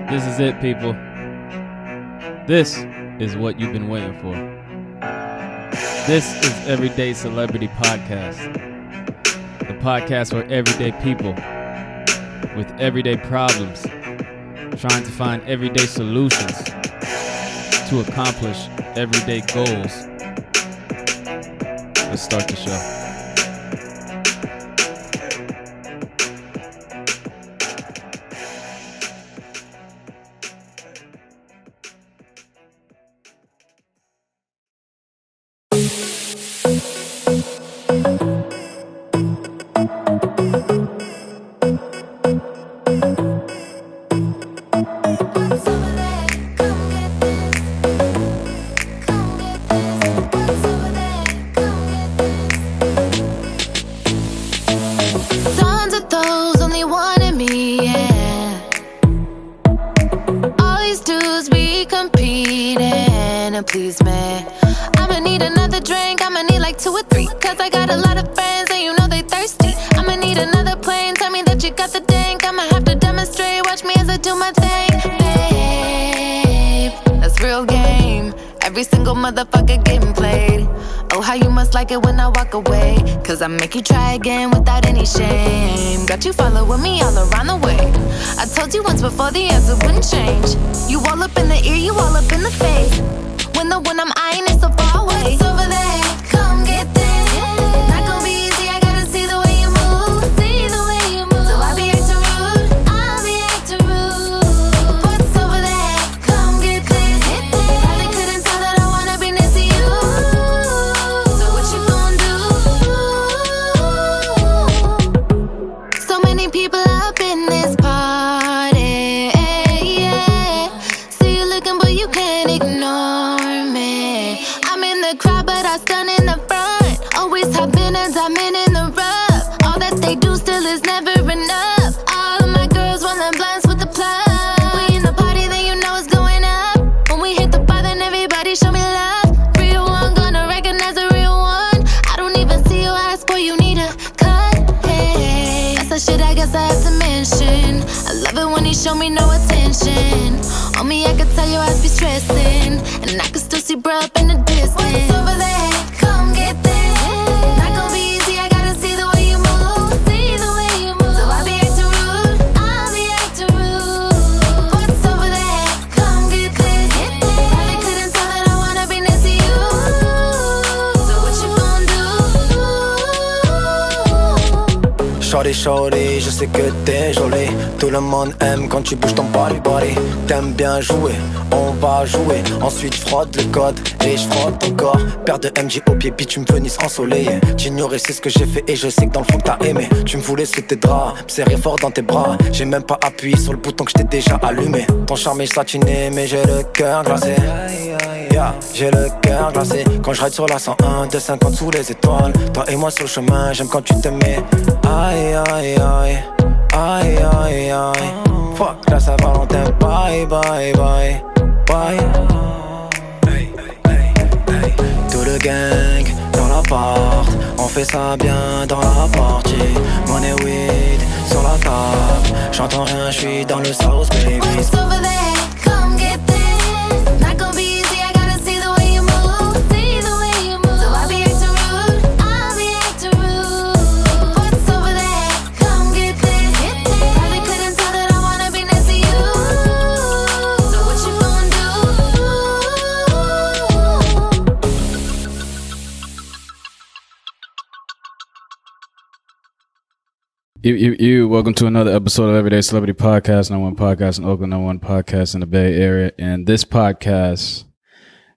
This is it, people. This is what you've been waiting for. This is Everyday Celebrity Podcast. The podcast for everyday people with everyday problems, trying to find everyday solutions to accomplish everyday goals. Let's start the show. Please, man, I'ma need another drink. I'ma need like 2 or 3, cause I got a lot of friends and you know they thirsty. I'ma need another plane, tell me that you got the dank. I'ma have to demonstrate, watch me as I do my thing. Babe, that's real game. Every single motherfucker getting played. Oh, how you must like it when I walk away, cause I make you try again without any shame. Got you following me all around the way. I told you once before, the answer wouldn't change. You all up in the ear, you all up in the face. When the one I'm eyeing is so far away. It's over there, come get this. Not gonna be easy, I gotta see the way you move. See the way you move. So I'll be acting rude, I'll be acting rude. What's over there, come get this. Probably couldn't tell that I wanna be next to you. So what you gonna do? So many people up in this party, yeah. See you looking but you can't ignore. Done in the front, always have been a diamond in the rough. All that they do still is never enough. All of my girls rolling blinds with the plug. We in the party, then you know it's going up. When we hit the bar, then everybody show me love. Real one, gonna recognize a real one. I don't even see your eyes, boy, you need a cut. Hey, that's the shit I guess I have to mention. I love it when he show me no attention. On me, I could tell your ass be stressing, and I could still see bruh up in the distance. What's over there? Shorty, je sais que t'es jolie. Tout le monde aime quand tu bouges ton body. T'aimes bien jouer, on va jouer. Ensuite frotte le code et je frotte ton corps. Paire de MJ au pied, puis tu me venisses ensoleillé. T'ignorais, c'est ce que j'ai fait et je sais que dans le fond t'as aimé. Tu me voulais sous tes draps, me serrer fort dans tes bras. J'ai même pas appuyé sur le bouton que je t'ai déjà allumé. Ton charme est satiné mais j'ai le cœur glacé. Yeah, j'ai le cœur glacé. Quand je ride sur la 101, 250 sous les étoiles. Toi et moi sur le chemin, j'aime quand tu te mets. Aïe aïe aïe, aïe aïe aïe. Fuck la Saint-Valentin, bye bye bye bye. Hey, hey, hey. Tout le gang dans l'appart, on fait ça bien dans la party. Money weed sur la table, j'entends rien, j'suis dans le sauce baby. What's over there? Come get this. Not gonna be easy, I gotta see the way you move. See the way you move. So I'll be acting rude, I'll be acting rude. What's over there? Come get this. Probably couldn't tell that I wanna be next to you. So what you gonna You, welcome to another episode of Everyday Celebrity Podcast, number one podcast in Oakland, number one podcast in the Bay Area. And this podcast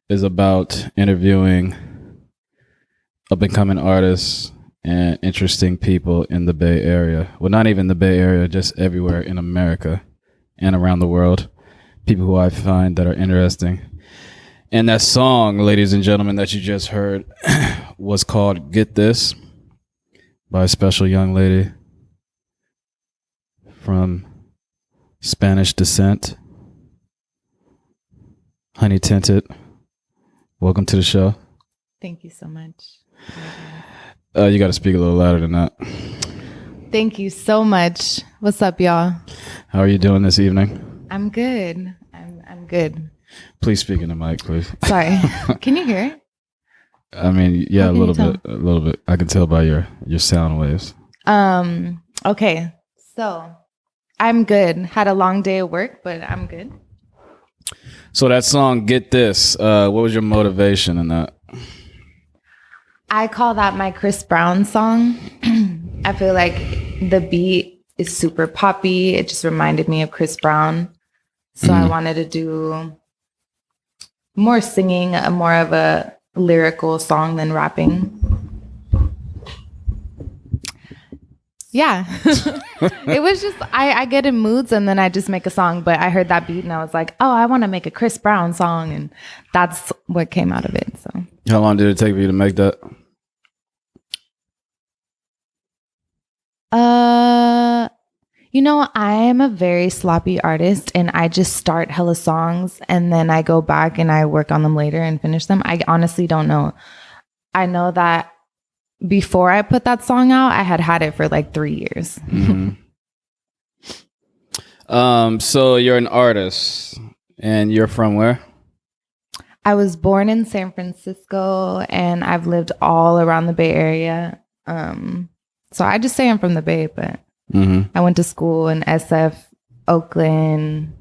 is about interviewing up-and-coming artists and interesting people in the Bay Area. Well, not even the Bay Area, just everywhere in America and around the world. People who I find that are interesting. And that song, ladies and gentlemen, that you just heard was called Get This by a special young lady from Spanish descent, HunnyTinted. Welcome to the show. Thank you so much. You got to speak a little louder than that. Thank you so much. What's up, y'all? How are you doing this evening? I'm good. I'm good. Please speak in the mic, please. Sorry. Can you hear it? I mean, yeah, How a can you little bit. I can tell by your sound waves. Okay. So I'm good. Had a long day of work, but I'm good. So that song, Get This, what was your motivation in that? I call that my Chris Brown song. I feel like the beat is super poppy. It just reminded me of Chris Brown. So I wanted to do more singing, more of a lyrical song than rapping. Yeah. It was just, I get in moods and then I just make a song. But I heard that beat and I was like, oh, I want to make a Chris Brown song. And that's what came out of it. So How long did it take for you to make that? I am a very sloppy artist and I just start hella songs and then I go back and I work on them later and finish them. I honestly don't know. I know that before I put that song out, I had it for like 3 years. So you're an artist and you're from where? I was born in San Francisco and I've lived all around the Bay Area. So I just say I'm from the Bay, but I went to school in SF, Oakland,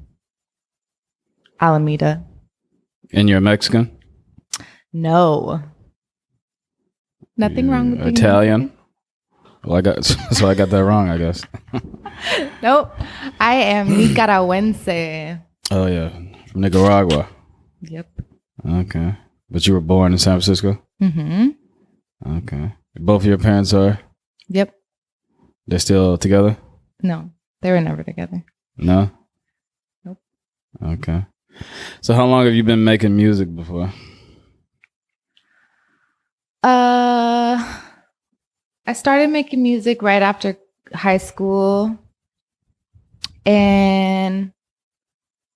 Alameda. And you're Mexican? No. Nothing wrong with being Italian? Mexican. Well, I got that wrong, I guess. Nope. I am Nicaragüense. Oh, yeah. From Nicaragua. Yep. Okay. But you were born in San Francisco? Mm-hmm. Okay. Both of your parents are? Yep. They're still together? No, they were never together. No? Nope. Okay. So how long have you been making music before? I started making music right after high school. And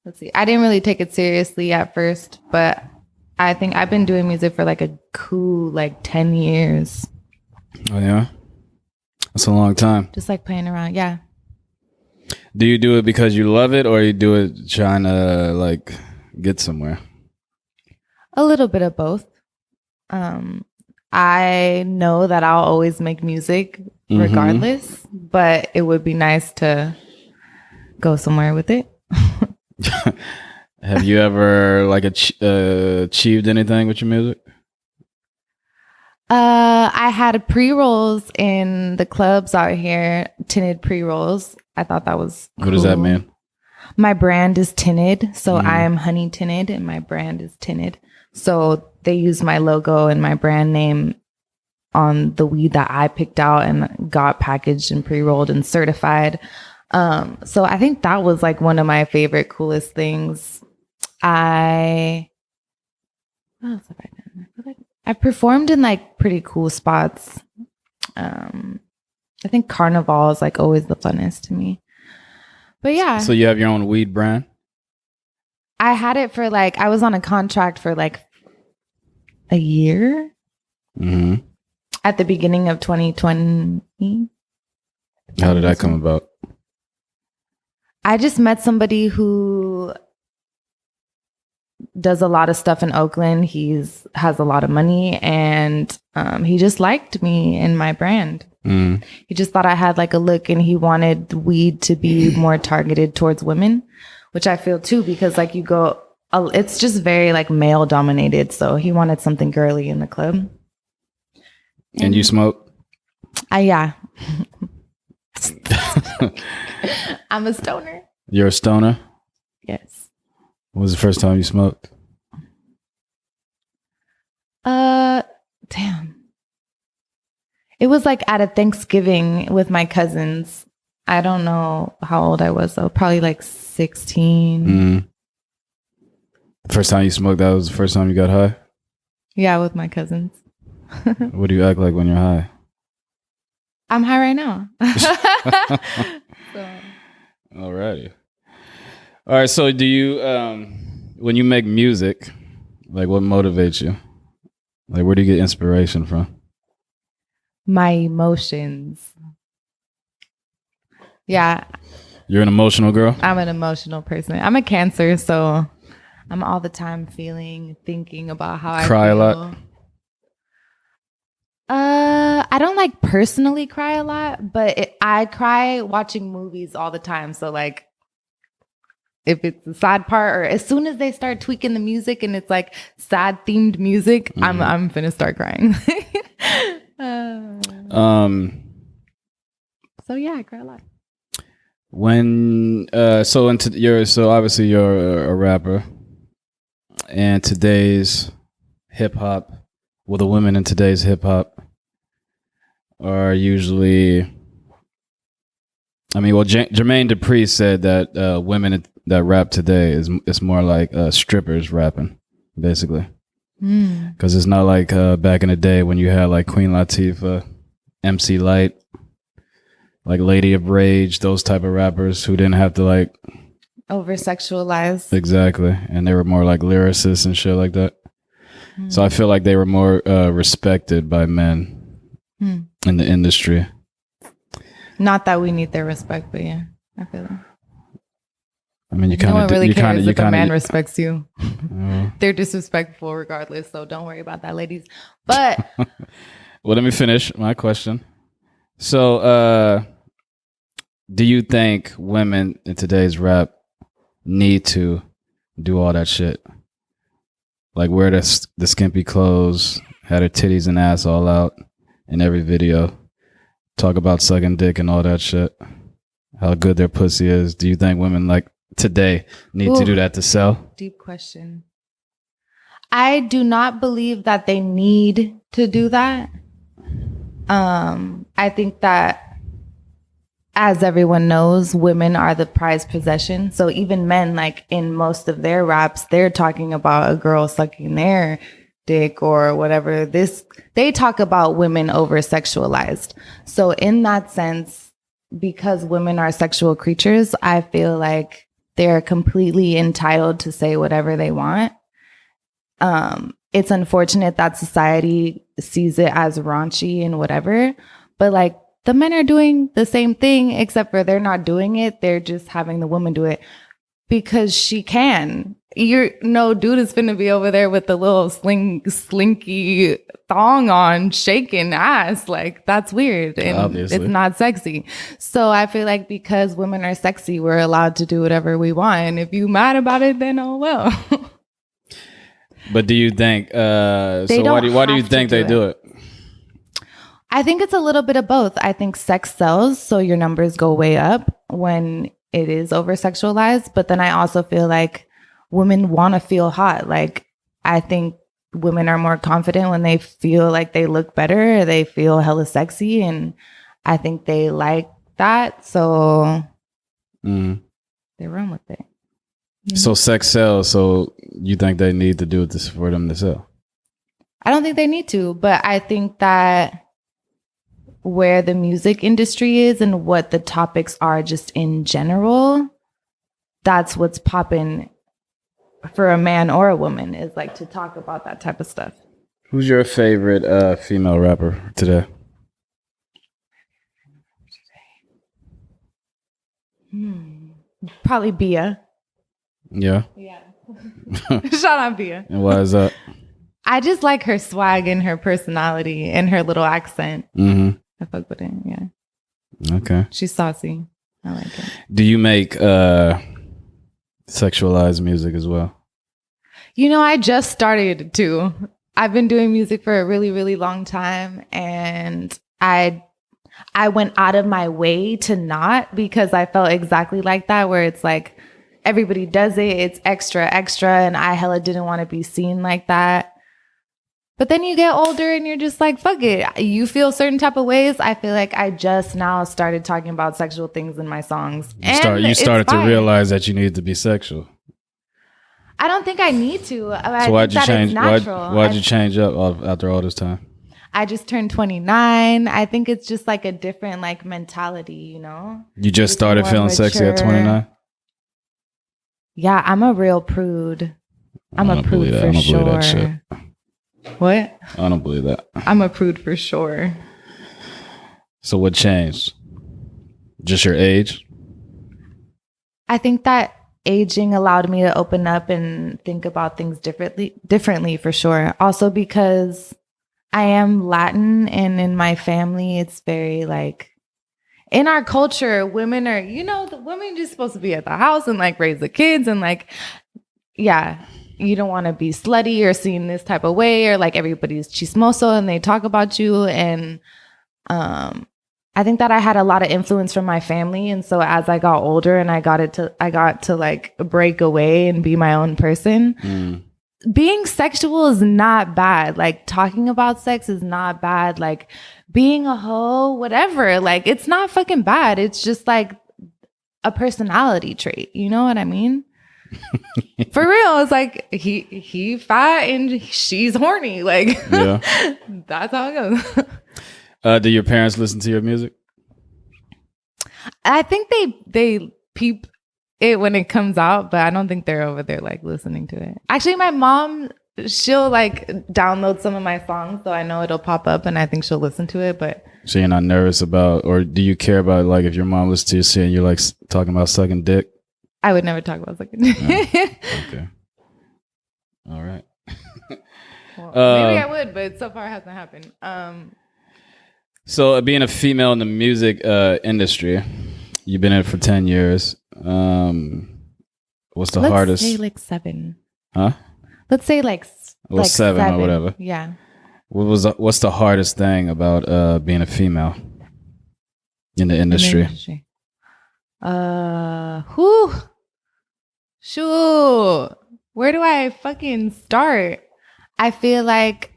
let's see, I didn't really take it seriously at first, but I think I've been doing music for like a cool 10 years. Oh, yeah? That's a long time. Just like playing around. Yeah. Do you do it because you love it or you do it trying to get somewhere? A little bit of both. I know that I'll always make music regardless, but it would be nice to go somewhere with it. Have you ever achieved anything with your music? I had pre-rolls in the clubs out here, tinted pre-rolls. I thought that was cool. What does that mean? My brand is tinted, so I am HunnyTinted and my brand is tinted. So they use my logo and my brand name on the weed that I picked out and got packaged and pre-rolled and certified. So I think that was one of my favorite, coolest things. What else have I done? I feel like I performed in pretty cool spots. I think Carnival is always the funnest to me. But yeah. So you have your own weed brand? I had it for I was on a contract for a year. Mm-hmm. At the beginning of 2020. How did that come about? I just met somebody who does a lot of stuff in Oakland. Has a lot of money and he just liked me and my brand. He just thought I had a look and he wanted weed to be more targeted towards women, which I feel too, because it's just very male dominated. So he wanted something girly in the club. And you smoke? Yeah. I'm a stoner. You're a stoner? Yes. When was the first time you smoked? Damn. It was at a Thanksgiving with my cousins. I don't know how old I was though. Probably 16. First time you smoked, that was the first time you got high? Yeah, with my cousins. What do you act like when you're high? I'm high right now. Alrighty. All right. So do you, when you make music, what motivates you? Where do you get inspiration from? My emotions. Yeah. You're an emotional girl? I'm an emotional person. I'm a Cancer, so I'm all the time thinking about how I feel. Cry a lot? I don't like personally cry a lot, but I cry watching movies all the time. So like, if it's the sad part, or as soon as they start tweaking the music and it's like sad themed music, I'm finna start crying. So yeah, I cry a lot. When so obviously you're a rapper, and today's hip hop, well, the women in today's hip hop are usually, I mean, well, Jermaine Dupri said that women that rap today is more like strippers rapping, basically, because it's not like back in the day when you had like Queen Latifah, MC Lyte, like Lady of Rage, those type of rappers who didn't have to like over sexualize. Exactly, and they were more like lyricists and shit like that. So I feel like they were more respected by men in the industry. Not that we need their respect, but yeah, I feel that. I mean, no one really cares if a man respects you. They're disrespectful regardless, so don't worry about that, ladies. But well, let me finish my question. So, do you think women in today's rap need to do all that shit? Like wear the skimpy clothes, had her titties and ass all out in every video, talk about sucking dick and all that shit, how good their pussy is. Do you think women like today need to do that to sell? Deep question. I do not believe that they need to do that. I think that, as everyone knows, women are the prized possession. So even men, like in most of their raps, they're talking about a girl sucking their dick or whatever. They talk about women over sexualized. So in that sense, because women are sexual creatures, I feel like they're completely entitled to say whatever they want. It's unfortunate that society sees it as raunchy and whatever, but like, the men are doing the same thing, except for they're not doing it. They're just having the woman do it because she can. No dude is finna be over there with the little slinky thong on, shaking ass. Like, that's weird. And obviously it's not sexy. So I feel like because women are sexy, we're allowed to do whatever we want. And if you mad about it, then oh well. But do you think, so why do you think they do it? I think it's a little bit of both. I think sex sells, so your numbers go way up when it is over sexualized. But then I also feel like women want to feel hot. Like, I think women are more confident when they feel like they look better, or they feel hella sexy, and I think they like that. So they run with it. So sex sells. So you think they need to do this for them to sell? I don't think they need to, but I think that where the music industry is and what the topics are just in general, that's what's popping for a man or a woman, is like to talk about that type of stuff. Who's your favorite female rapper today? Probably Bia. Yeah. Shout out Bia. And why is that? I just like her swag and her personality and her little accent. I fuck with it, yeah. Okay. She's saucy. I like it. Do you make sexualized music as well? You know, I just started to. I've been doing music for a really, really long time, and I went out of my way to not, because I felt exactly like that, where it's like everybody does it, it's extra, and I hella didn't want to be seen like that. But then you get older and you're just like, fuck it. You feel certain type of ways. I feel like I just now started talking about sexual things in my songs. You started to realize that you needed to be sexual. I don't think I need to. So why'd you change? Why'd you change up after all this time? I just turned 29. I think it's just like a different like mentality, you know? You just started feeling sexy at 29? Yeah, I'm a real prude. I'm a prude for sure. What? I don't believe that. I'm a prude for sure. So what changed? Just your age? I think that aging allowed me to open up and think about things differently for sure. Also because I am Latin, and in my family, it's very like, in our culture, women are, the women just supposed to be at the house and like raise the kids and like, yeah, you don't want to be slutty or seen this type of way, or like everybody's chismoso and they talk about you. And I think that I had a lot of influence from my family. And so as I got older and I got to like break away and be my own person, being sexual is not bad. Like talking about sex is not bad. Like being a hoe, whatever, like it's not fucking bad. It's just like a personality trait. You know what I mean? For real. It's like he fat and she's horny. Like yeah. That's how it goes. Do your parents listen to your music? I think they peep it when it comes out, but I don't think they're over there like listening to it. Actually, my mom, she'll like download some of my songs, so I know it'll pop up and I think she'll listen to it. But so you're not nervous about, or do you care about like if your mom listens to your shit and you're like talking about sucking dick? I would never talk about sucking dick. Oh, okay. All right. Well, maybe I would, but so far it hasn't happened. So being a female in the music industry, you've been in it for 10 years. What's the hardest? Let's say like 7. Huh? Let's say like 7 or whatever. Yeah. What's the hardest thing about being a female in the industry? Shoot. Where do I fucking start? I feel like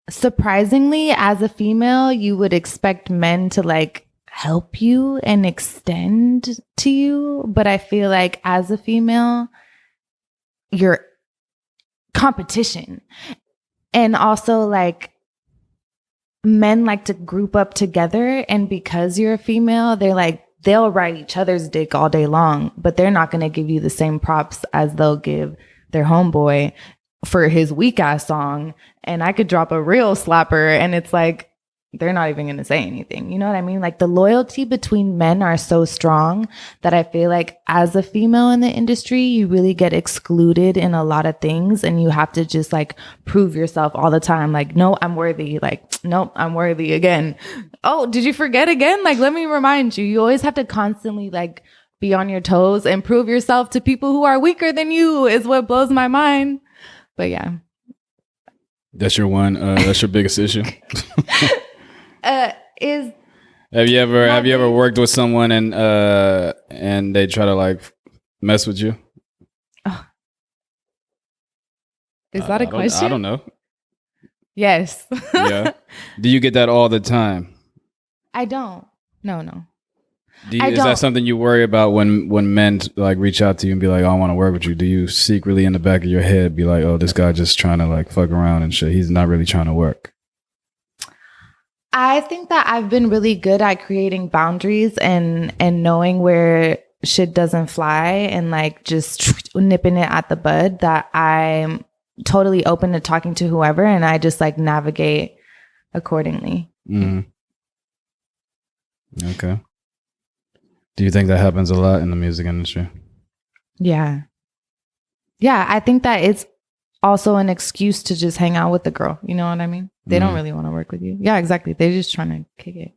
surprisingly, as a female, you would expect men to like help you and extend to you. But I feel like as a female, you're competition. And also like men like to group up together. And because you're a female, they'll ride each other's dick all day long, but they're not going to give you the same props as they'll give their homeboy for his weak ass song. And I could drop a real slapper and it's like, they're not even going to say anything. You know what I mean? Like the loyalty between men are so strong that I feel like as a female in the industry, you really get excluded in a lot of things and you have to just like prove yourself all the time. Like, no, I'm worthy. Like, nope, I'm worthy again. Oh, did you forget again? Like, let me remind you. You always have to constantly like be on your toes and prove yourself to people who are weaker than you is what blows my mind. But yeah. That's your that's your biggest issue. Have you ever worked with someone and they try to like mess with you? Is that a question? I don't know. Yes. Yeah. Do you get that all the time? I don't. No. Is that something you worry about when men like reach out to you and be like, "I want to work with you"? Do you secretly in the back of your head be like, "Oh, this guy just trying to like fuck around and shit. He's not really trying to work"? I think that I've been really good at creating boundaries and knowing where shit doesn't fly and like just nipping it at the bud, that I'm totally open to talking to whoever and I just like navigate accordingly. Mm-hmm. Okay. Do you think that happens a lot in the music industry? Yeah. Yeah, I think that it's also an excuse to just hang out with the girl. You know what I mean? They don't really want to work with you. Yeah, exactly. They're just trying to kick it.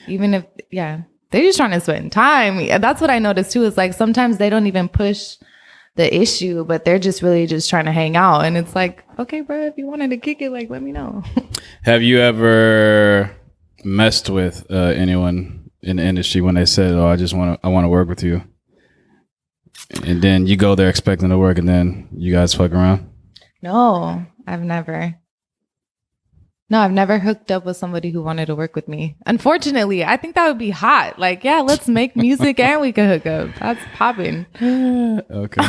Even if, yeah, they're just trying to spend time. That's what I noticed too. Is like sometimes they don't even push the issue, but they're just really just trying to hang out. And it's like, okay, bro, if you wanted to kick it, like, let me know. Have you ever messed with anyone in the industry when they said, "Oh, I want to work with you," and then you go there expecting to work, and then you guys fuck around? No, I've never. No, I've never hooked up with somebody who wanted to work with me. Unfortunately, I think that would be hot. Like, yeah, let's make music and we can hook up. That's popping. Okay.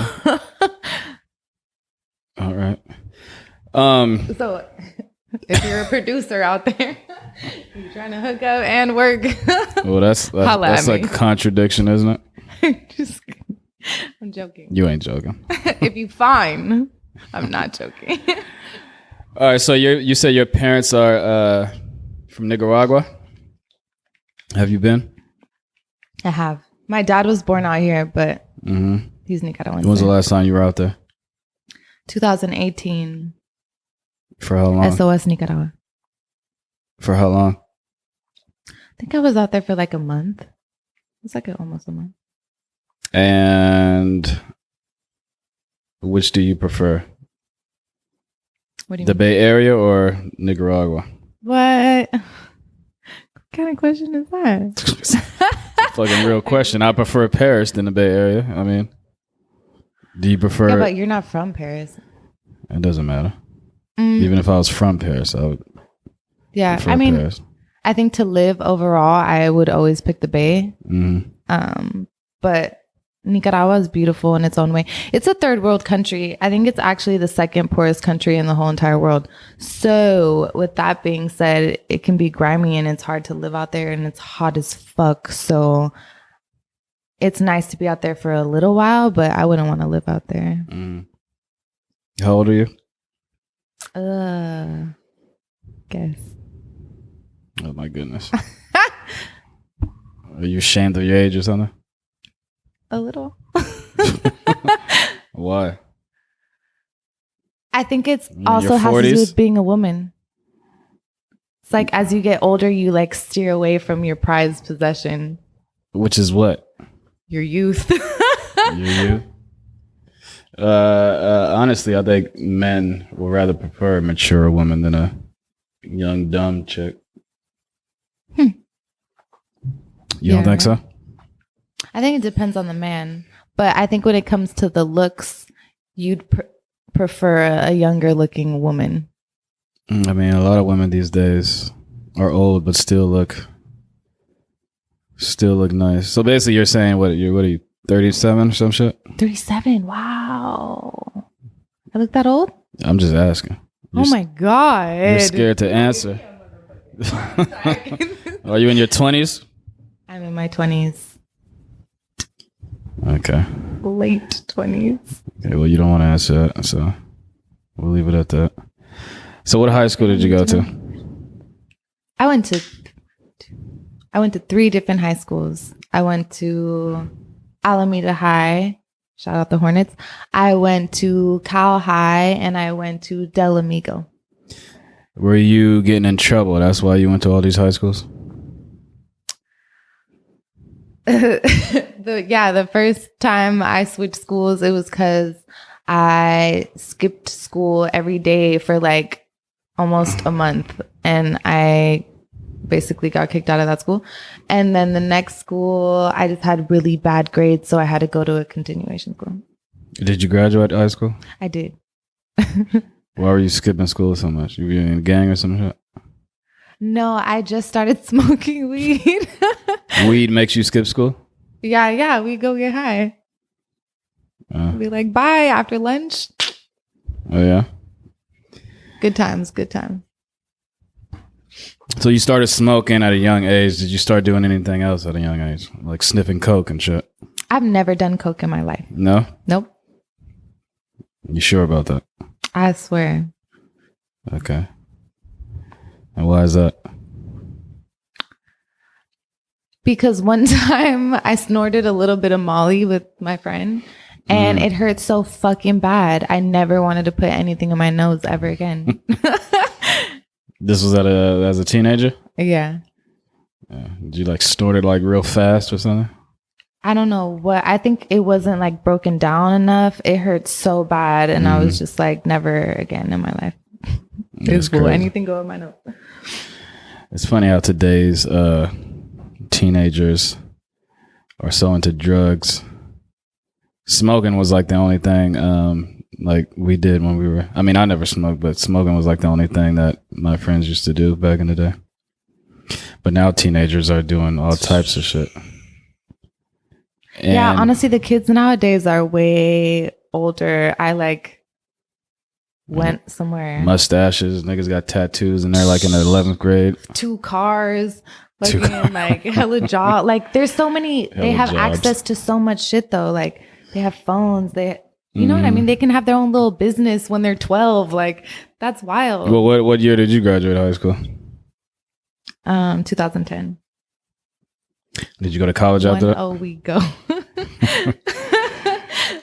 All right. So if you're a producer out there, you're trying to hook up and work. Well, that's like a contradiction, isn't it? I'm joking. You ain't joking. If you find, I'm not joking. All right, so you say your parents are from Nicaragua. Have you been? I have. My dad was born out here, but he's Nicaraguan. When was the last time you were out there? 2018. For how long? SOS Nicaragua. For how long? I think I was out there for like a month. It's like almost a month. And which do you prefer? What do you The mean? Bay Area or Nicaragua? What kind of question is that? Fucking real question. I prefer Paris than the Bay Area. I mean, do you prefer? Yeah, but you're not from Paris. It doesn't matter. Even if I was from Paris, I would. Yeah, prefer I mean, Paris. I think to live overall, I would always pick the Bay. But Nicaragua is beautiful in its own way. It's a third world country. I think it's actually the second poorest country in the whole entire world. So with that being said, it can be grimy and it's hard to live out there and it's hot as fuck. So it's nice to be out there for a little while, but I wouldn't want to live out there. How old are you? Guess. Oh my goodness. Are you ashamed of your age or something? A little. Why? I think it's In also your has to do 40s? with being a woman. It's like as you get older, you like steer away from your prized possession, Which is what? your youth. You? Honestly, I think men would rather prefer a mature woman than a young, dumb chick. You don't think so? I think it depends on the man, but I think when it comes to the looks, you'd prefer a younger looking woman. I mean, a lot of women these days are old but still look nice. So basically, you're saying what are you 37 or some shit? 37. Wow. I look that old? I'm just asking. Oh my God. You're scared to answer. Are you in your 20s? I'm in my 20s. Okay. Late 20s. Okay, well, you don't want to answer that, so we'll leave it at that. So what high school did you go to? I went to 3 different high schools. I went to Alameda High. Shout out the Hornets. I went to Cal High and I went to Del Amigo. Were you getting in trouble? That's why you went to all these high schools? The first time I switched schools, it was because I skipped school every day for like almost a month. And I basically got kicked out of that school. And then the next school, I just had really bad grades. So I had to go to a continuation school. Did you graduate high school? I did. Why were you skipping school so much? You were in a gang or some shit? No, I just started smoking weed. Weed makes you skip school? Yeah, we go get high. Be like, bye after lunch. Oh, yeah? Good times. So you started smoking at a young age. Did you start doing anything else at a young age? Like sniffing coke and shit? I've never done coke in my life. No? Nope. You sure about that? I swear. Okay. And why is that? Because one time I snorted a little bit of Molly with my friend and it hurt so fucking bad. I never wanted to put anything in my nose ever again. This was as a teenager? Yeah. Did you like snort it like real fast or something? I don't know what. I think it wasn't like broken down enough. It hurt so bad. And I was just like, never again in my life. Will anything go in my nose? It's funny how today's teenagers are so into drugs. Smoking was like the only thing like we did when we were, I mean, I never smoked, but smoking was like the only thing that my friends used to do back in the day. But now teenagers are doing all types of shit. And yeah, honestly, the kids nowadays are way older. I like went somewhere. Mustaches, niggas got tattoos and they're like in the 11th grade. 2 cars, fucking like hella job. Like there's so many, they have jobs. access to so much shit though. Like they have phones, you know what I mean? They can have their own little business when they're 12. Like that's wild. Well, what year did you graduate high school? 2010. Did you go to college after that? 1-0 we go.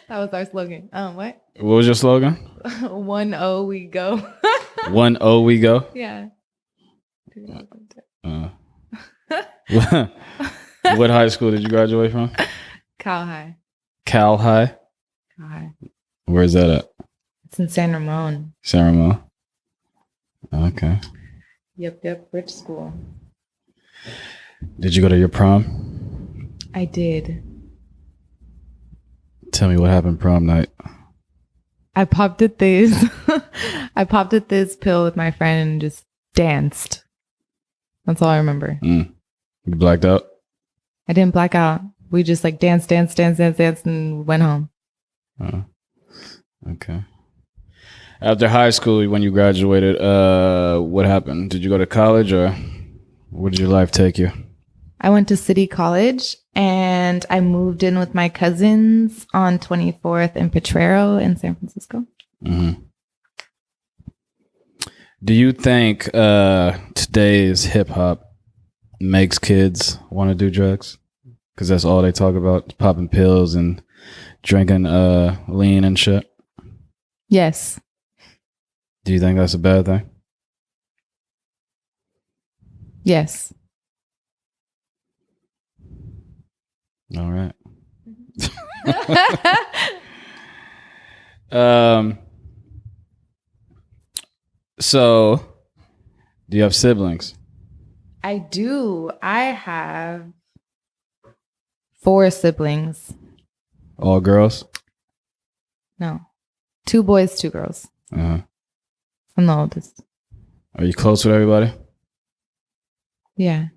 That was our slogan. What? What was your slogan? 1-0 we go. 1-0 we go? Yeah. What high school did you graduate from? Cal High. Cal High? Cal High. Where's that at? It's in San Ramon. San Ramon. Okay. Yep. Rich school. Did you go to your prom? I did. Tell me what happened prom night. I popped at this. I popped at this pill with my friend and just danced. That's all I remember. You blacked out? I didn't black out. We just like danced and went home. Okay. After high school, when you graduated, what happened? Did you go to college or where did your life take you? I went to City College and I moved in with my cousins on 24th and Potrero in San Francisco. Mm-hmm. Do you think today's hip hop makes kids want to do drugs? Because that's all they talk about, popping pills and drinking lean and shit. Yes. Do you think that's a bad thing? Yes. All right. So, do you have siblings? I do. I have 4 siblings. All girls? No. 2 boys, 2 girls. Uh-huh. I'm the oldest. Are you close with everybody? Yeah.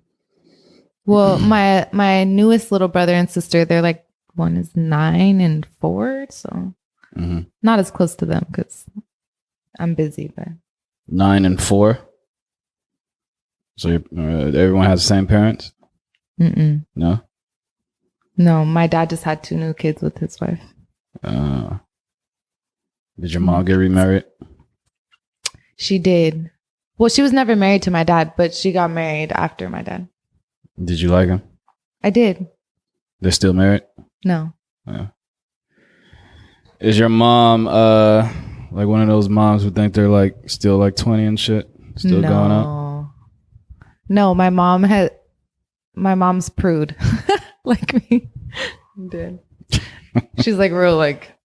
Well, my newest little brother and sister, they're like, one is 9 and 4, so not as close to them because I'm busy. But 9 and 4. So everyone has the same parents? Mm-mm. No. No, my dad just had 2 new kids with his wife. Did your mom get remarried? She did. Well, she was never married to my dad, but she got married after my dad. Did you like him? I did. They're still married? No. Yeah. Is your mom like one of those moms who think they're like still like 20 and shit? Still going out? No, my mom's prude. Like me. Did. She's like real like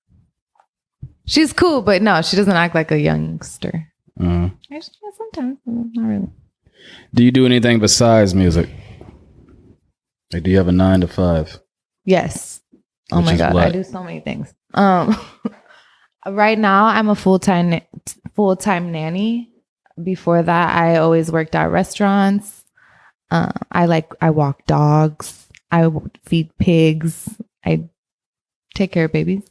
she's cool, but no, she doesn't act like a youngster. Actually, sometimes, not really. Do you do anything besides music? Like, do you have a 9 to 5? Yes. Oh my God, I do so many things. Right now, I'm a full-time nanny. Before that, I always worked at restaurants. I walk dogs. I feed pigs. I take care of babies.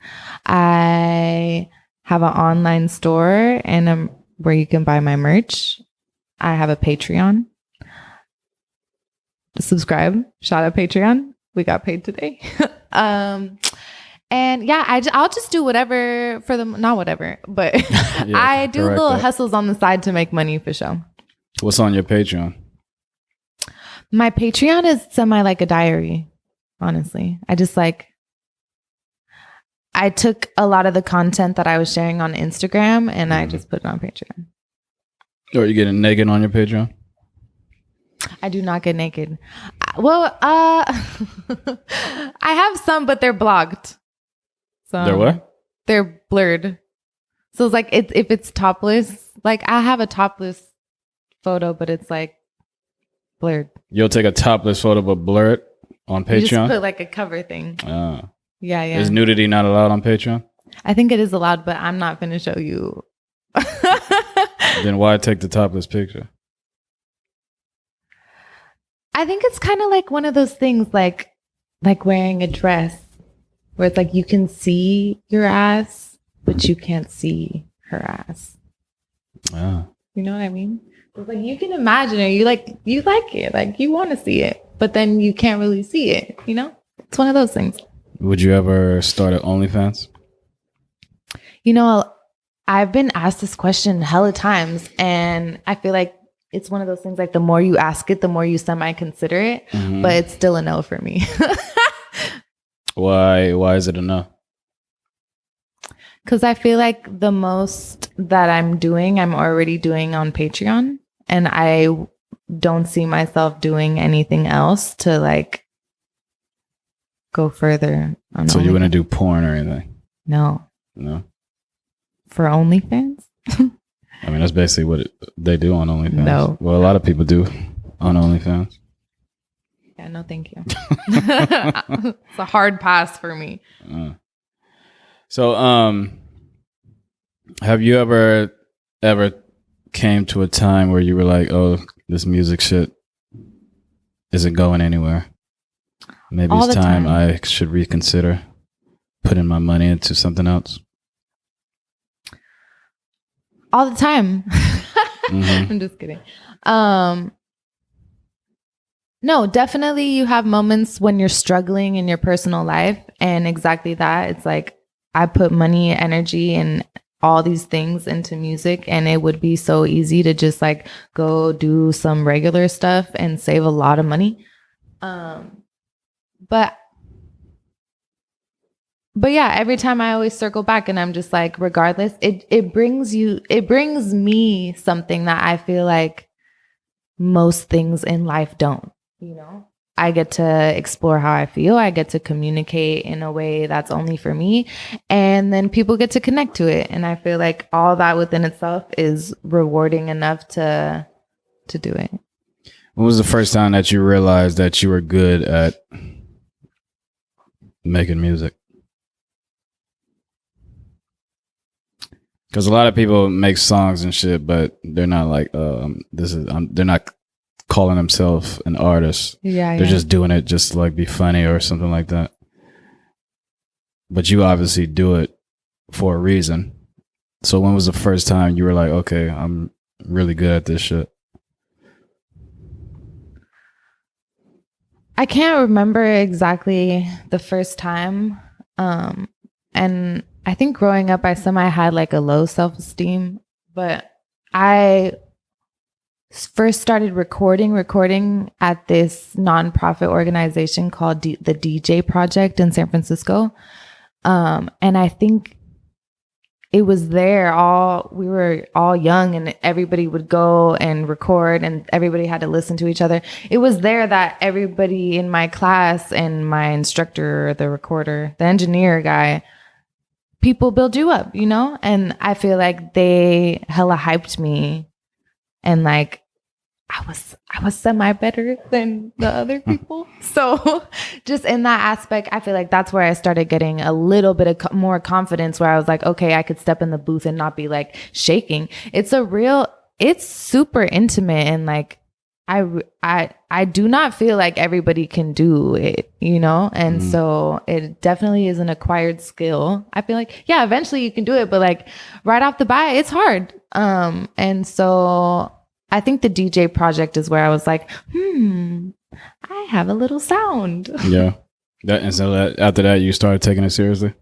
I have an online store and where you can buy my merch. I have a Patreon. Subscribe. Shout out Patreon. We got paid today. And yeah, I'll just do whatever for them. Not whatever, but yeah, I do little hustles on the side to make money for show. What's on your Patreon? My Patreon is semi like a diary, honestly. I took a lot of the content that I was sharing on Instagram and I just put it on Patreon. Are you getting naked on your Patreon? I do not get naked. Well, I have some, but they're blocked. So they're what? They're blurred. So it's like if it's topless, like I have a topless photo, but it's like blurred. You'll take a topless photo but blur it on Patreon? You just put like a cover thing. Yeah. Is nudity not allowed on Patreon? I think it is allowed, but I'm not going to show you. Then why take the topless picture? I think it's kind of like one of those things like wearing a dress where it's like you can see your ass, but you can't see her ass. You know what I mean? It's like you can imagine it. You like it. Like you want to see it, but then you can't really see it. You know? It's one of those things. Would you ever start at OnlyFans? You know, I've been asked this question hella times, and I feel like it's one of those things like the more you ask it, the more you semi-consider it, but it's still a no for me. Why is it a no? Because I feel like the most that I'm doing, I'm already doing on Patreon, and I don't see myself doing anything else to like go further. So you wouldn't do porn or anything? No. For OnlyFans? I mean, that's basically what they do on OnlyFans. No. Well, a lot of people do on OnlyFans. Yeah, no, thank you. It's a hard pass for me. So, have you ever came to a time where you were like, oh, this music shit isn't going anywhere? Maybe it's time I should reconsider putting my money into something else? All the time. I'm just kidding. No, definitely you have moments when you're struggling in your personal life, and exactly that. It's like I put money, energy, and all these things into music, and it would be so easy to just like go do some regular stuff and save a lot of money. But yeah, every time I always circle back, and I'm just like, regardless, it brings me something that I feel like most things in life don't, you know? I get to explore how I feel. I get to communicate in a way that's only for me. And then people get to connect to it. And I feel like all that within itself is rewarding enough to do it. When was the first time that you realized that you were good at making music? Because a lot of people make songs and shit, but they're not like, they're not calling themselves an artist. They're just doing it just to like be funny or something like that. But you obviously do it for a reason. So when was the first time you were like, okay, I'm really good at this shit? I can't remember exactly the first time. And I think growing up, I somehow had like a low self-esteem, but I first started recording at this nonprofit organization called the DJ Project in San Francisco. And I think it was there we were all young, and everybody would go and record, and everybody had to listen to each other. It was there that everybody in my class and my instructor, the recorder, the engineer guy, people build you up, you know? And I feel like they hella hyped me, and like I was semi better than the other people. So just in that aspect, I feel like that's where I started getting a little bit of more confidence, where I was like, okay, I could step in the booth and not be like shaking. It's super intimate, and like I do not feel like everybody can do it, you know? And so it definitely is an acquired skill. I feel like, yeah, eventually you can do it, but like right off the bat, it's hard. And so I think the DJ Project is where I was like, I have a little sound. Yeah. And so after that, you started taking it seriously?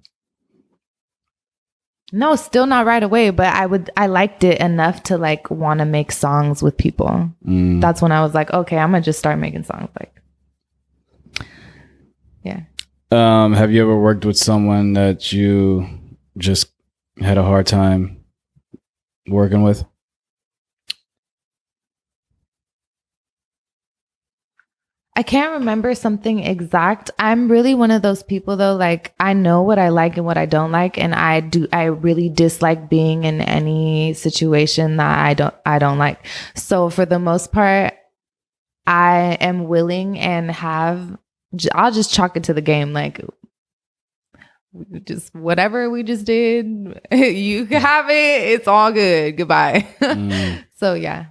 No, still not right away, but I liked it enough to like want to make songs with people. That's when I was like, okay, I'm gonna just start making songs. Like, yeah. Have you ever worked with someone that you just had a hard time working with? I can't remember something exact. I'm really one of those people though, like I know what I like and what I don't like, and I really dislike being in any situation that I don't like. So for the most part, I am willing and I'll just chalk it to the game, like just whatever we just did, you can have it, it's all good, goodbye. So yeah.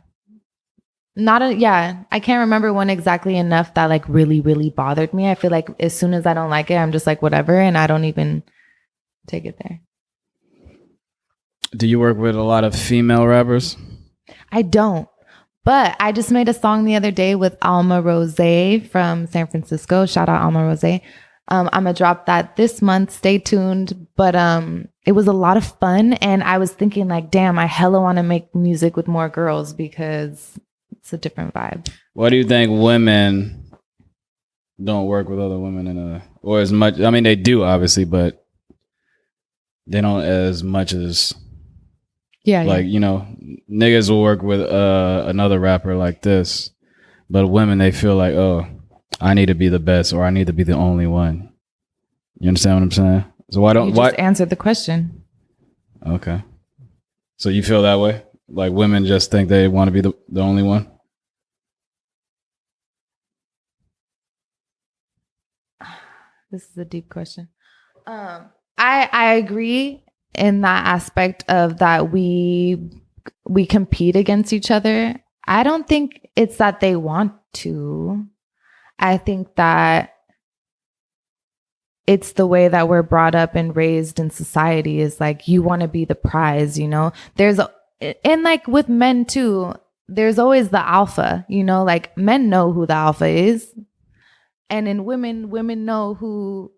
I can't remember one exactly enough that like really, really bothered me. I feel like as soon as I don't like it, I'm just like, whatever. And I don't even take it there. Do you work with a lot of female rappers? I don't, but I just made a song the other day with Alma Rose from San Francisco. Shout out Alma Rose. I'm gonna drop that this month. Stay tuned. But it was a lot of fun. And I was thinking like, damn, I hella want to make music with more girls, because it's a different vibe. Why do you think women don't work with other women or as much? I mean, they do obviously, but they don't as much as like, you know, niggas will work with another rapper like this, but women, they feel like, oh, I need to be the best or I need to be the only one. You understand what I'm saying? So why don't you just answer the question? Okay. So you feel that way? Like women just think they want to be the only one? This is a deep question. I agree in that aspect of that we compete against each other. I don't think it's that they want to. I think that it's the way that we're brought up and raised in society is like, you want to be the prize, you know? And like with men too, there's always the alpha, you know, like men know who the alpha is. And in women know who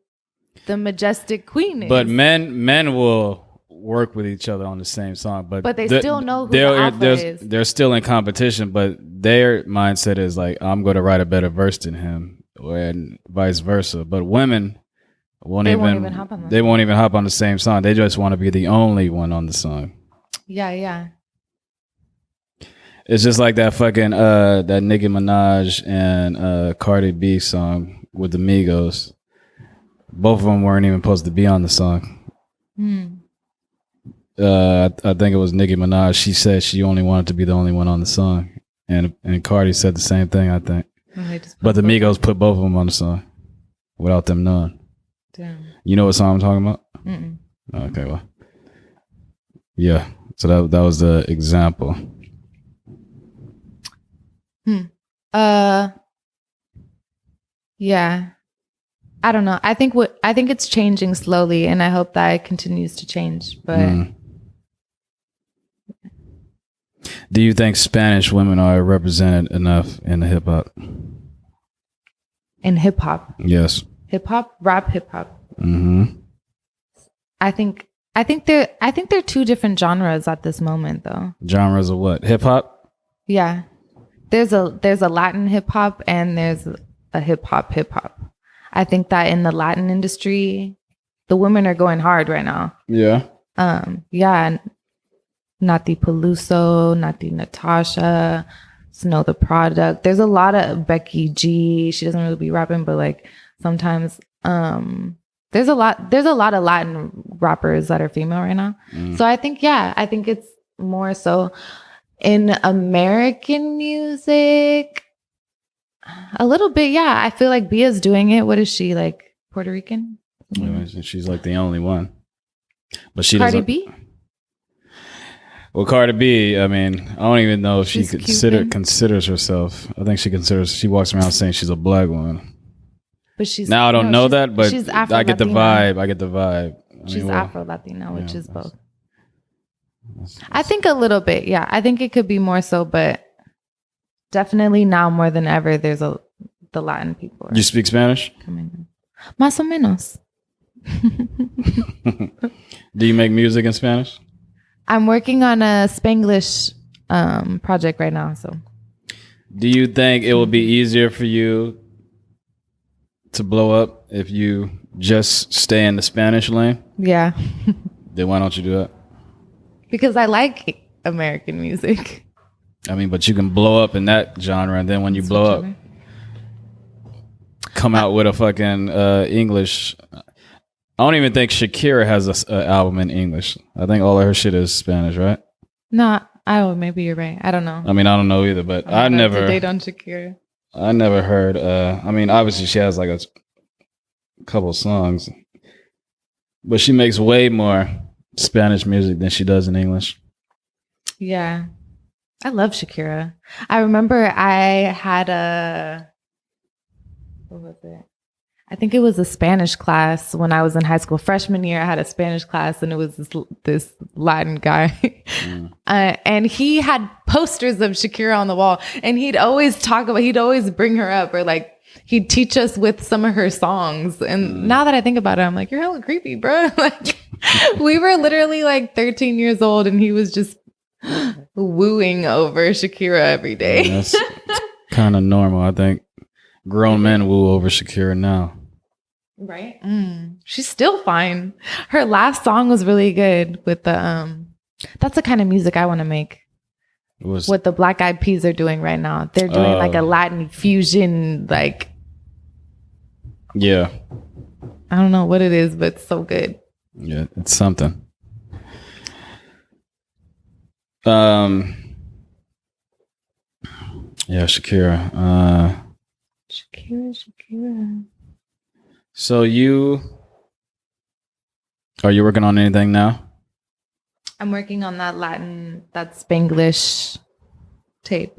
the majestic queen is. But men will work with each other on the same song, but they still know who the alpha is. They're still in competition, but their mindset is like, I'm going to write a better verse than him, and vice versa. But women won't even hop on the same song. They just want to be the only one on the song. Yeah. It's just like that fucking that Nicki Minaj and Cardi B song with the Migos. Both of them weren't even supposed to be on the song. I think it was Nicki Minaj. She said she only wanted to be the only one on the song, and Cardi said the same thing, I think. But the Migos put both of them on the song without them knowing. Damn. You know what song I'm talking about? Mm-mm. Okay, well, yeah. So that was the example. Yeah. I don't know. I think it's changing slowly, and I hope that it continues to change. But do you think Spanish women are represented enough in the hip hop? In hip hop? Yes. Hip hop, rap, hip hop. Mm-hmm. I think they're two different genres at this moment, though. Genres of what? Hip hop? Yeah. There's a Latin hip hop and there's a hip hop. I think that in the Latin industry, the women are going hard right now. Yeah. Yeah. Nati Peluso, Nati Natasha, Snow the Product. There's a lot of Becky G. She doesn't really be rapping, but like sometimes there's a lot of Latin rappers that are female right now. So I think it's more so in American music. A little bit, yeah. I feel like Bia's doing it. What is she, like Puerto Rican? Yeah, she's like the only one. But she Cardi doesn't. B? Well, Cardi B, I mean, I don't even know if She's considers herself. I think she walks around saying she's a black woman. But she's now I don't know that, but she's I get the vibe. She's Afro-Latina, which is both. I think a little bit, yeah. I think it could be more so, but definitely now more than ever, there's the Latin people. You speak Spanish? Coming in. Más o menos. Do you make music in Spanish? I'm working on a Spanglish project right now. So, do you think it will be easier for you to blow up if you just stay in the Spanish lane? Yeah. Then why don't you do that? Because I like American music. I mean, but you can blow up in that genre, and then when you blow up, come out with a fucking English. I don't even think Shakira has an album in English. I think all of her shit is Spanish, right? No, maybe you're right. I don't know. I mean, I don't know either, but I never date on Shakira. I never heard. I mean, obviously she has like a couple songs, but she makes way more Spanish music than she does in English. Yeah. I love Shakira. I remember I had what was it? I think it was a Spanish class when I was in high school. Freshman year, I had a Spanish class, and it was this Latin guy. And he had posters of Shakira on the wall, and he'd always bring her up, or like he'd teach us with some of her songs. And now that I think about it, I'm like, you're hella creepy, bro. Like we were literally like 13 years old, and he was just wooing over Shakira every day. Yeah, that's kind of normal. I think grown men woo over Shakira now. Right? She's still fine. Her last song was really good with the that's the kind of music I want to make. What the Black Eyed Peas are doing right now. They're doing like a Latin fusion, like, yeah. I don't know what it is, but it's so good. Yeah, it's something. Yeah, Shakira. Shakira. So are you working on anything now? I'm working on that Spanglish tape.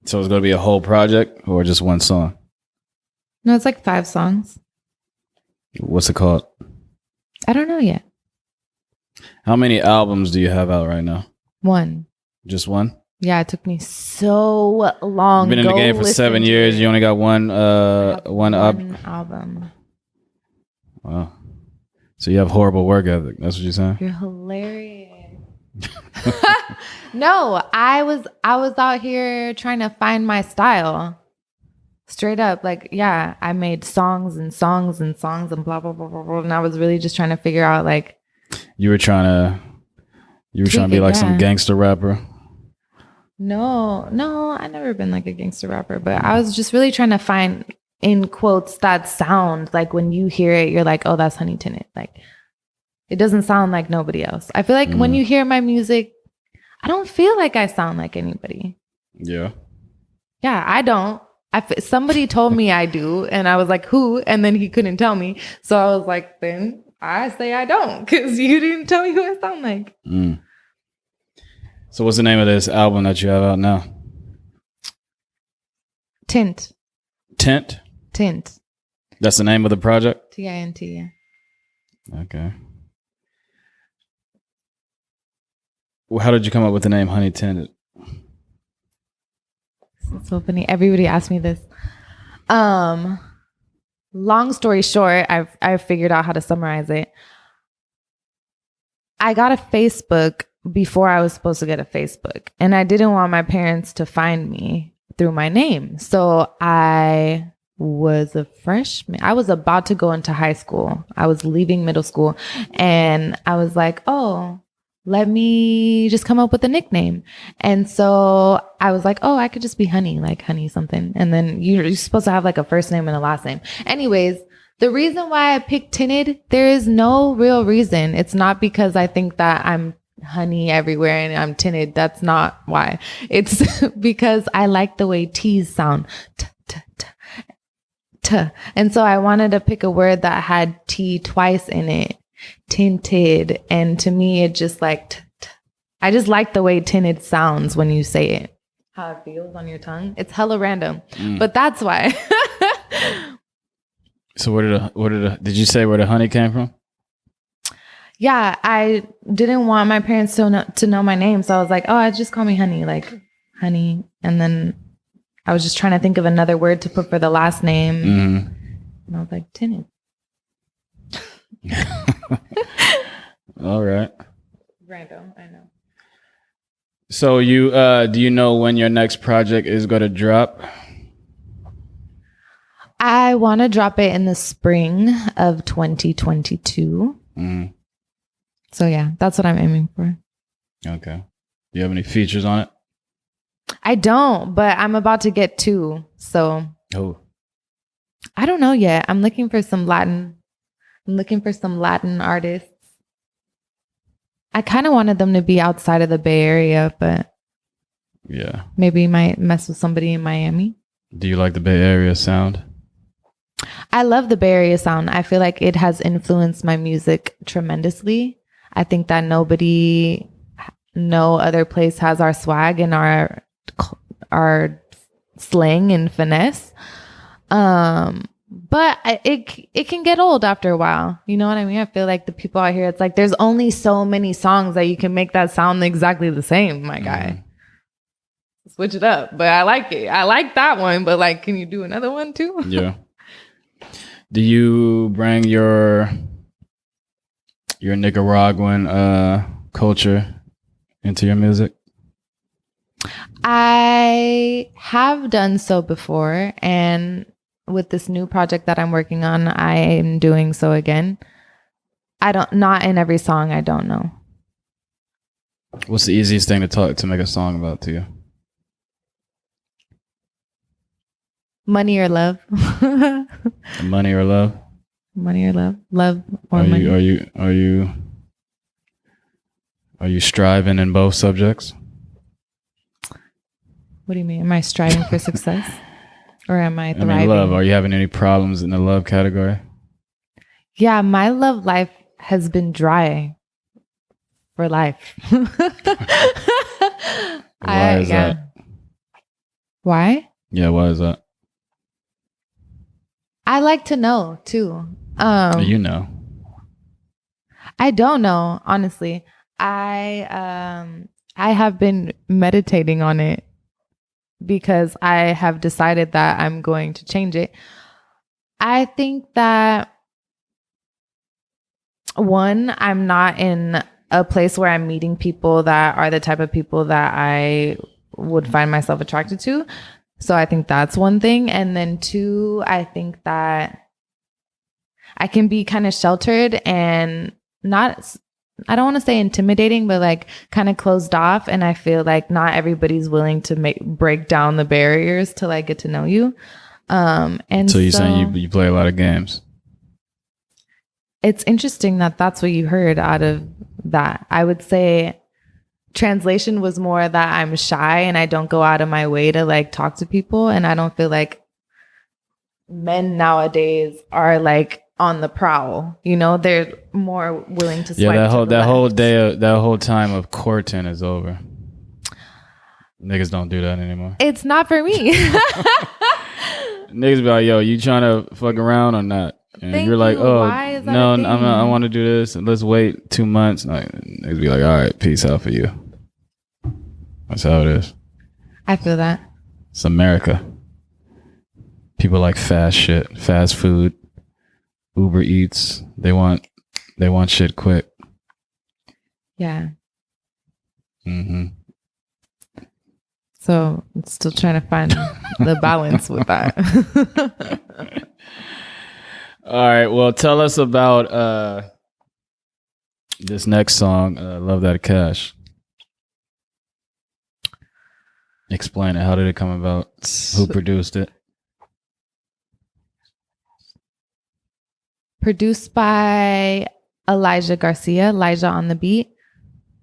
So it's going to be a whole project or just one song? No, it's like 5 songs. What's it called? I don't know yet. How many albums do you have out right now? 1. Just one? Yeah, it took me so long. You've been in the game for 7 years. You only got one album. Wow. So you have horrible work ethic. That's what you're saying? You're hilarious. No, I was out here trying to find my style. Straight up, like, yeah, I made songs and songs and songs and blah blah blah blah blah. And I was really just trying to figure out, like, you were trying to be like some gangster rapper. No, I never been like a gangster rapper, but I was just really trying to find, in quotes, that sound. Like when you hear it, you're like, oh, that's HunnyTinted. Like, it doesn't sound like nobody else. I feel like when you hear my music, I don't feel like I sound like anybody. Yeah. Yeah, I don't. Somebody told me I do, and I was like, who? And then he couldn't tell me. So I was like, then I say I don't, because you didn't tell me who I sound like. So what's the name of this album that you have out now? Tint. Tint? Tint. That's the name of the project? TINT, yeah. Okay. Well, how did you come up with the name HunnyTinted? It's so funny. Everybody asks me this. Long story short, I've figured out how to summarize it. I got a Facebook before I was supposed to get a Facebook, and I didn't want my parents to find me through my name. So I was a freshman. I was about to go into high school. I was leaving middle school, and I was like, oh, let me just come up with a nickname. And so I was like, oh, I could just be Hunny, like Hunny something. And then you're supposed to have like a first name and a last name. Anyways, the reason why I picked Tinted, there is no real reason. It's not because I think that I'm honey everywhere and I'm tinted. That's not why. It's because I like the way T's sound. T. And so I wanted to pick a word that had T twice in it. Tinted. And to me, it just like, I just like the way tinted sounds when you say it. How it feels on your tongue. It's hella random, but that's why. So did you say where the honey came from? Yeah, I didn't want my parents to know my name. So I was like, oh, just call me Hunny, like Hunny. And then I was just trying to think of another word to put for the last name. And I was like, tinted. All right. Random, I know. So do you know when your next project is going to drop? I want to drop it in the spring of 2022. So yeah, that's what I'm aiming for. Okay. Do you have any features on it? I don't, but I'm about to get 2. So I don't know yet. I'm looking for some Latin artists. I kind of wanted them to be outside of the Bay Area, but yeah, maybe might mess with somebody in Miami. Do you like the Bay Area sound? I love the Bay Area sound. I feel like it has influenced my music tremendously. I think that no other place has our swag and our slang and finesse. But it can get old after a while. You know what I mean? I feel like the people out here, it's like there's only so many songs that you can make that sound exactly the same, my guy. Switch it up. But I like it. I like that one. But like, can you do another one too? Yeah. Do you bring your Nicaraguan culture into your music? I have done so before, and with this new project that I'm working on, I am doing so again. Not in every song, I don't know. What's the easiest thing to make a song about to you? Money or love? Money or love? Money or love? Love or money? Are you striving in both subjects? What do you mean? Am I striving for success? Or am I thriving? I mean, love. Are you having any problems in the love category? Yeah, my love life has been dry for life. Why is that? Why? Yeah, why is that? I like to know too. You know. I don't know, honestly. I have been meditating on it because I have decided that I'm going to change it. I think that one, I'm not in a place where I'm meeting people that are the type of people that I would find myself attracted to. So I think that's one thing. And then two, I think that I can be kind of sheltered and not, I don't want to say intimidating, but like kind of closed off. And I feel like not everybody's willing to break down the barriers to like get to know you. And so you're saying you play a lot of games? It's interesting that that's what you heard out of that. I would say translation was more that I'm shy and I don't go out of my way to like talk to people. And I don't feel like men nowadays are like on the prowl, you know, they're more willing to swipe. Yeah, that whole time of courting is over. Niggas don't do that anymore. It's not for me. Niggas be like, yo, you trying to fuck around or not? And you're like, oh, no, I'm not, I want to do this. And let's wait 2 months. Like, niggas be like, all right, peace out for you. That's how it is. I feel that. It's America. People like fast shit, fast food, Uber Eats. They want shit quick. Yeah. Mm-hmm. So I'm still trying to find the balance with that. All right. Well, tell us about this next song, Love That Cash. Explain it. How did it come about? Who produced it? Produced by Elijah Garcia, Elijah on the beat.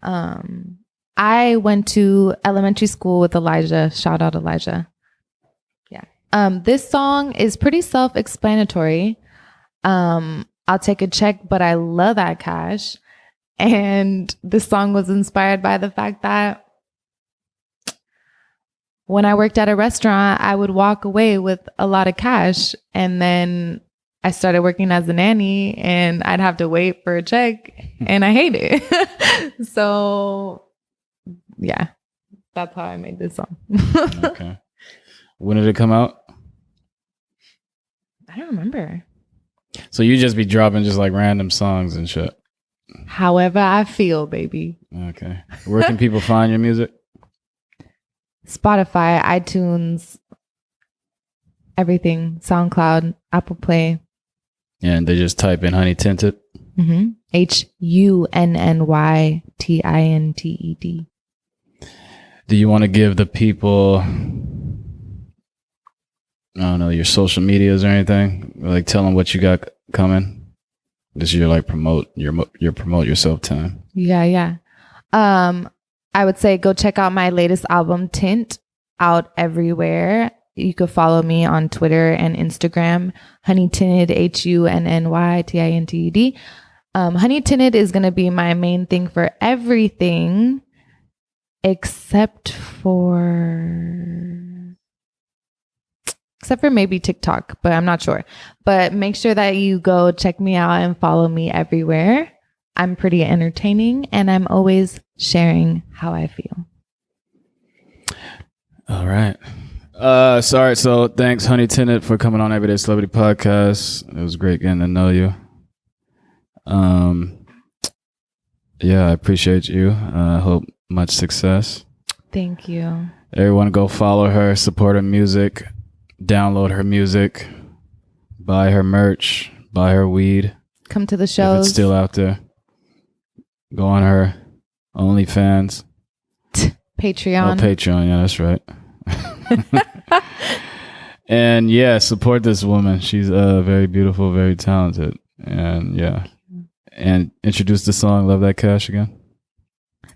I went to elementary school with Elijah. Shout out Elijah. Yeah. This song is pretty self-explanatory. I'll take a check, but I love that cash. And this song was inspired by the fact that when I worked at a restaurant, I would walk away with a lot of cash. And then I started working as a nanny and I'd have to wait for a check and I hate it. So yeah, that's how I made this song. Okay. When did it come out? I don't remember. So you just be dropping just like random songs and shit. However I feel, baby. Okay. Where can people find your music? Spotify, iTunes, everything. SoundCloud, Apple Play. And they just type in HunnyTinted. Mm-hmm. HunnyTinted. Do you want to give the people, I don't know, your social medias or anything? Like tell them what you got coming. This is your like promote yourself time. Yeah. I would say go check out my latest album, Tint, out everywhere. You could follow me on Twitter and Instagram, HunnyTinted, HunnyTinted. HunnyTinted is going to be my main thing for everything except for maybe TikTok, but I'm not sure. But make sure that you go check me out and follow me everywhere. I'm pretty entertaining and I'm always sharing how I feel. All right. Sorry. So thanks, HunnyTinted, for coming on Everyday Celebrity Podcast. It was great getting to know you. Yeah, I appreciate you. I hope much success. Thank you. Everyone go follow her, support her music, download her music, buy her merch, buy her weed. Come to the If shows. it's still out there. Go on her OnlyFans. Patreon. Oh, Patreon. Yeah, that's right. And yeah, support this woman. She's very beautiful, very talented. And yeah. And introduce the song Love That Cash again.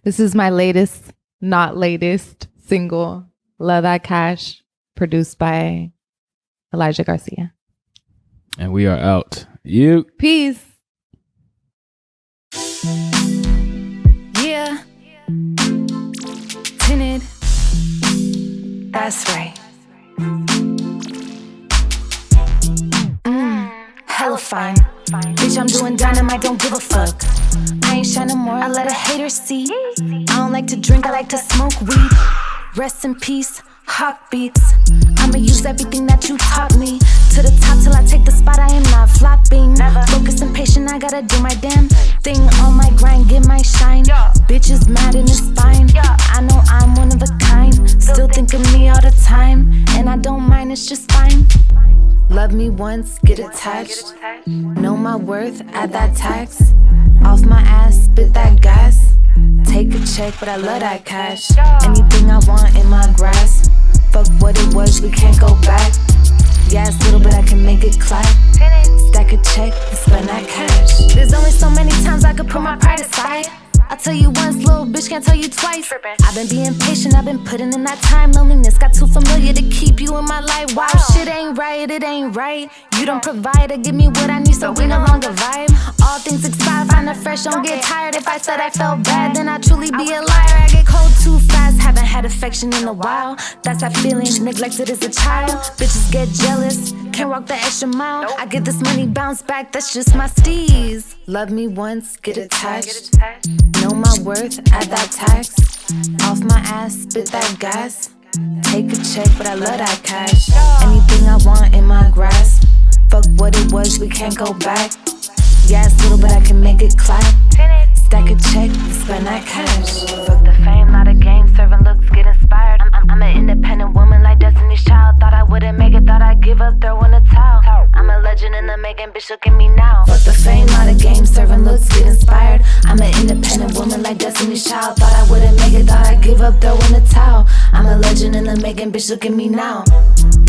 This is my not latest single, Love That Cash, produced by Elijah Garcia. And we are out. You. Peace. Yeah. Tinted. That's right. Hella fine. Bitch, I'm doing dynamite, don't give a fuck. I ain't shining more, I let a hater see. I don't like to drink, I like to smoke weed. Rest in peace, hawk beats. I'ma use everything that you taught me. To the top till I take the spot, I am not flopping. Focus and patient, I gotta do my damn thing. On my grind, get my shine. Bitches mad and it's fine. I know I'm one of a kind. Still think of me all the time. And I don't mind, it's just fine. Love me once, get attached. Know my worth, add that tax. Off my ass, spit that gas. Take a check, but I love that cash. Anything I want in my grasp. Fuck what it was, we can't go back. Yeah, it's little, but I can make it clap. Stack a check and spend that cash. There's only so many times I could put my pride aside. I'll tell you once, little bitch, can't tell you twice. I've been being patient, I've been putting in that time. Loneliness got too familiar to keep you in my life. Wow, shit ain't right, it ain't right. You don't provide or give me what I need, so we no longer vibe. All things expire, find a fresh, don't get tired. If I said I felt bad, then I'd truly be a liar. I get cold too fast, haven't had affection in a while. That's that feeling, neglected as a child. Bitches get jealous, can't walk the extra mile. I get this money bounce back, that's just my steez. Love me once, get attached. Know my worth, add that tax. Off my ass, spit that gas. Take a check, but I love that cash. Anything I want in my grasp. Fuck what it was, we can't go back. Yeah, it's little, but I can make it clap. Stack a check, spend that cash. Fuck the fame, not a game, serving looks, get inspired. I'm an independent woman like Destiny's Child. Thought I wouldn't make it, thought I'd give up, throw in a towel. I'm a legend in the making, bitch, look at me now. Fuck the fame, not a game, serving looks, get inspired. I'm an independent woman like Destiny's Child. Thought I wouldn't make it, thought I'd give up, throw in a towel. I'm a legend in the making, bitch, look at me now.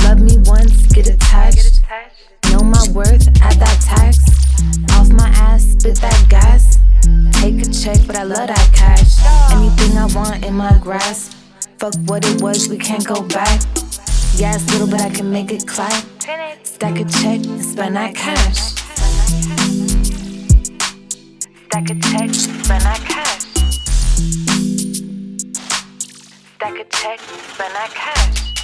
Love me once, get attached. Know my worth, add that tax. Off my ass, spit that gas. Take a check, but I love that cash. Anything I want in my grasp. Fuck what it was, we can't go back. Yeah, it's little, but I can make it clap. Stack a check and spend that cash. Stack a check, spend that cash. Stack a check, spend that cash.